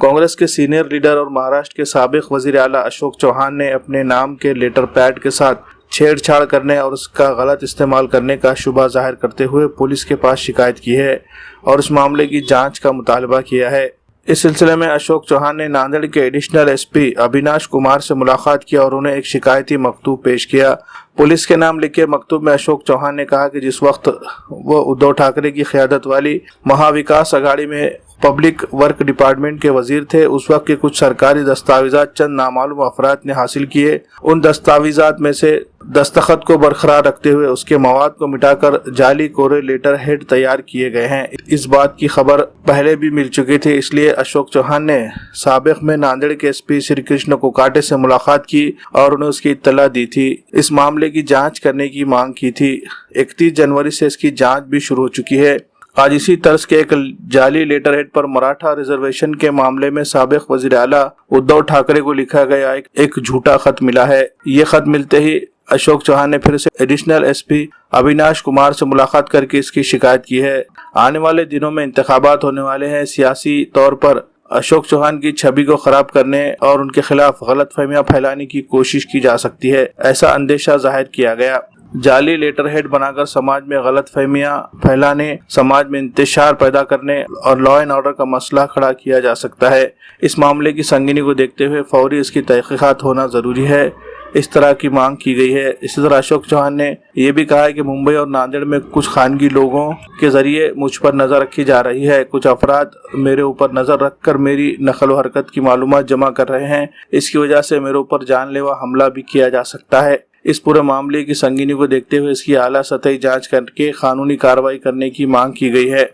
कांग्रेस के senior leader और महाराष्ट्र के साबिक वजीर आला अशोक चौहान ने अपने नाम के लेटर पैड के साथ छेड़छाड़ करने और उसका गलत इस्तेमाल करने का शुबा जाहिर करते हुए पुलिस के पास शिकायत की है और इस मामले की जांच का मुतालबा किया है। इस सिलसिले में अशोक चौहान ने नांदेड़ के एडिशनल एसपी अविनाश कुमार से मुलाकात की और उन्हें एक शिकायती मकतूब पेश किया। पुलिस के नाम लिखे मकतूब में अशोक चौहान ने कहा कि जिस वक्त वो उद्धव ठाकरे की क़यादत वाली महाविकास अघाड़ी में पब्लिक वर्क डिपार्टमेंट के वजीर थे, उस वक्त के कुछ सरकारी दस्तावेजात चंद नामालूम अफराद ने हासिल किए। उन दस्तावेजात में से दस्तखत को बरकरार रखते हुए उसके मवाद को मिटाकर जाली कोरे लेटर हेड तैयार किए गए हैं। इस बात की खबर पहले भी मिल चुकी थी, इसलिए अशोक चौहान ने साबिक में नांदेड़ के एसपी श्री कृष्ण कोकाटे से मुलाकात की और उन्हें उसकी इत्तला दी थी। इस मामले की जांच करने की मांग की थी। 31 जनवरी से इसकी जांच भी शुरू हो चुकी है। आज इसी तर्ज के एक जाली लेटर हेड पर मराठा रिजर्वेशन के मामले में साबिक वजीर आला उद्धव ठाकरे को लिखा गया एक झूठा खत मिला है। ये खत मिलते ही अशोक चौहान ने फिर से एडिशनल एसपी अविनाश कुमार से मुलाकात करके इसकी शिकायत की है। आने वाले दिनों में इंतखाबात होने वाले हैं। सियासी तौर पर अशोक चौहान की छवि को खराब करने और उनके खिलाफ गलतफहमियां फैलाने की कोशिश की जा सकती है, ऐसा अंदेशा जाहिर किया गया। जाली लेटर हेड बनाकर समाज में गलतफहमियां फैलाने, समाज में इंतशार पैदा करने और लॉ एंड ऑर्डर का मसला खड़ा किया जा सकता है। इस मामले की संगीनी को देखते हुए फौरी इसकी तहकीकात होना जरूरी है, इस तरह की मांग की गई है। इसी तरह अशोक चौहान ने यह भी कहा है कि मुंबई और नांदेड़ में कुछ खानगी लोगों के जरिए मुझ पर नजर रखी जा रही है। कुछ अफराद मेरे ऊपर नजर रखकर मेरी नकल व हरकत की मालूमात जमा कर रहे हैं। इसकी वजह से मेरे ऊपर जानलेवा हमला भी किया जा सकता है। इस पूरे मामले की संगीनी को देखते हुए इसकी आला सतही जांच करके कानूनी कार्रवाई करने की मांग की गई है।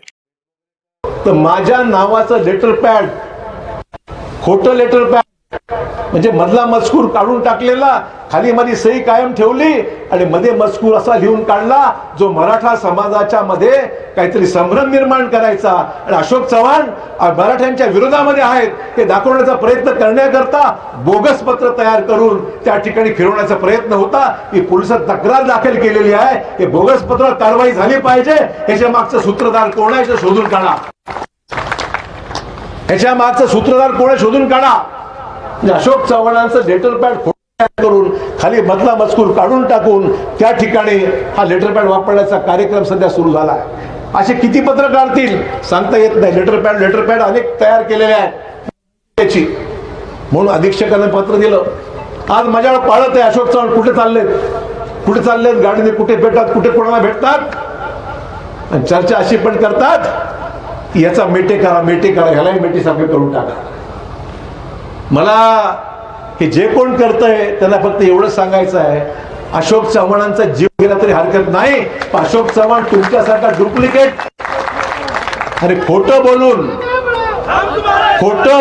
तो माझ्या नावाचं लेटर पॅड खोटं लेटर पॅड म्हणजे मधला मजकूर काढून टाकलेला, खाली मध्ये सही कायम ठेवली आणि मध्ये मजकूर असा लिहून काढला जो मराठा समाजाच्या मध्ये काहीतरी संभ्रम निर्माण करायचा आणि अशोक चव्हाण मराठ्यांच्या विरोधामध्ये आहेत हे दाखवण्याचा प्रयत्न करण्याकरता बोगस पत्र तयार करून त्या ठिकाणी फिरवण्याचा प्रयत्न होता। ही पोलिसात तक्रार दाखल केलेली आहे। हे बोगस पत्र कारवाई झाली पाहिजे। ह्याच्या मागचा सूत्रधार कोण आहे ते शोधून काढा। ह्याच्या मागचा सूत्रधार कोण आहे शोधून काढा। अशोक चव्हाणांचं लेटर पॅड करून खाली मधला मजकूर काढून टाकून त्या ठिकाणी हा लेटर पॅड वापरण्याचा कार्यक्रम सध्या सुरू झाला आहे। असे किती पत्र काढतील सांगता येत नाही। लेटर पॅड अनेक तयार केलेले आहेत म्हणून अधीक्षकांना पत्र दिलं। आज माझ्यावर पाळत आहे अशोक चव्हाण कुठे चाललेत गाडीने, कुठे भेटतात, कुठे कोणाला भेटतात आणि चर्चा अशी पण करतात की याचा मेटे करा ह्यालाही मेटी सारखे करून टाका। मला हे जे कोण करतंय त्यांना फक्त एवढं सांगायचं आहे, अशोक चव्हाणांचा जीव गेला तरी हरकत नाही, पण अशोक चव्हाण तुमच्यासारखा डुप्लिकेट आणि खोटं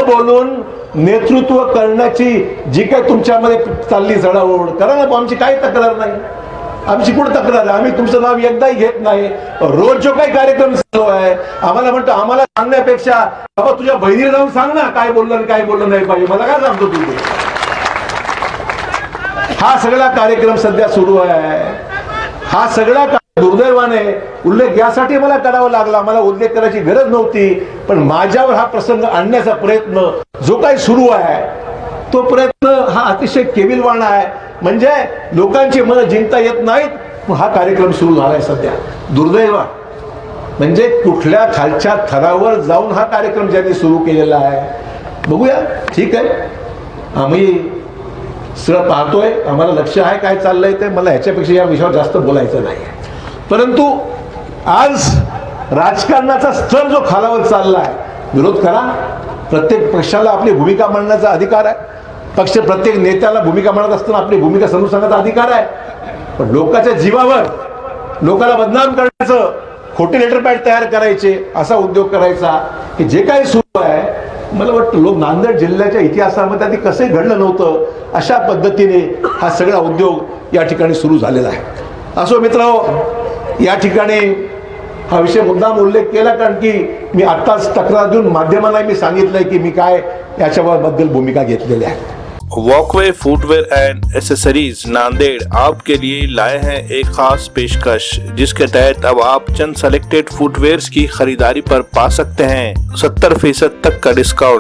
बोलून नेतृत्व करण्याची जी काय तुमच्यामध्ये चालली जडाओढ करा ना। आमची काही तक्रार नाही, आमची कुठे तक्रार आहे? आम्ही तुमचं नाव एकदाही घेत नाही। रोज जो काही कार्यक्रम चालू आहे आम्हाला म्हणतो, आम्हाला सांगण्यापेक्षा बाबा तुझ्या बहिणीला जाऊन सांग ना काय बोललं आणि काय बोललं नाही पाहिजे, मला काय सांगतो तू? हा सगळा कार्यक्रम सध्या सुरू आहे। हा सगळा दुर्दैवाने उल्लेख यासाठी मला करावा लागला, मला उल्लेख करायची गरज नव्हती, पण माझ्यावर हा प्रसंग आणण्याचा प्रयत्न जो काही सुरू आहे तो प्रयत्न हा अतिशय केविलवाणा आहे। म्हणजे लोकांची मन जिंकता येत नाहीत, हा कार्यक्रम सुरू झालाय सध्या। दुर्दैव म्हणजे कुठल्या खालच्या थरावर जाऊन हा कार्यक्रम ज्यांनी सुरू केलेला आहे। बघूया, ठीक आहे, आम्ही सगळं पाहतोय, आम्हाला लक्ष आहे काय चाललंय ते। मला ह्याच्यापेक्षा या विषयावर जास्त बोलायचं नाही, परंतु आज राजकारणाचा स्तर जो खालावत चाललाय, विरोध करा। प्रत्येक पक्षाला आपली भूमिका मांडण्याचा अधिकार आहे। पक्ष प्रत्येक नेत्याला भूमिका मांडत असताना आपली भूमिका समजून सांगण्याचा अधिकार आहे, पण लोकांच्या जीवावर लोकांना बदनाम करण्याचं, खोटे लेटर पॅड तयार करायचे, असा उद्योग करायचा की जे काही सुरू आहे, मला वाटतं लोक नांदेड जिल्ह्याच्या इतिहासामध्ये आधी कसं घडलं नव्हतं अशा पद्धतीने हा सगळा उद्योग या ठिकाणी सुरू झालेला आहे। असो मित्रांनो, या ठिकाणी हा विषय मुद्दाम उल्लेख केला कारण की मी आत्ताच तक्रार देऊन माध्यमांना मी सांगितलंय की मी काय याच्याबद्दल भूमिका घेतलेली आहे। Walkway footwear end accessories Nanded आपके लिए लाए हैं एक खास पेशकश, जिसके तहत अब आप चंद सेलेक्टेड फुटवेयर्स की खरीदारी पर पा सकते हैं 70% तक का डिस्काउंट।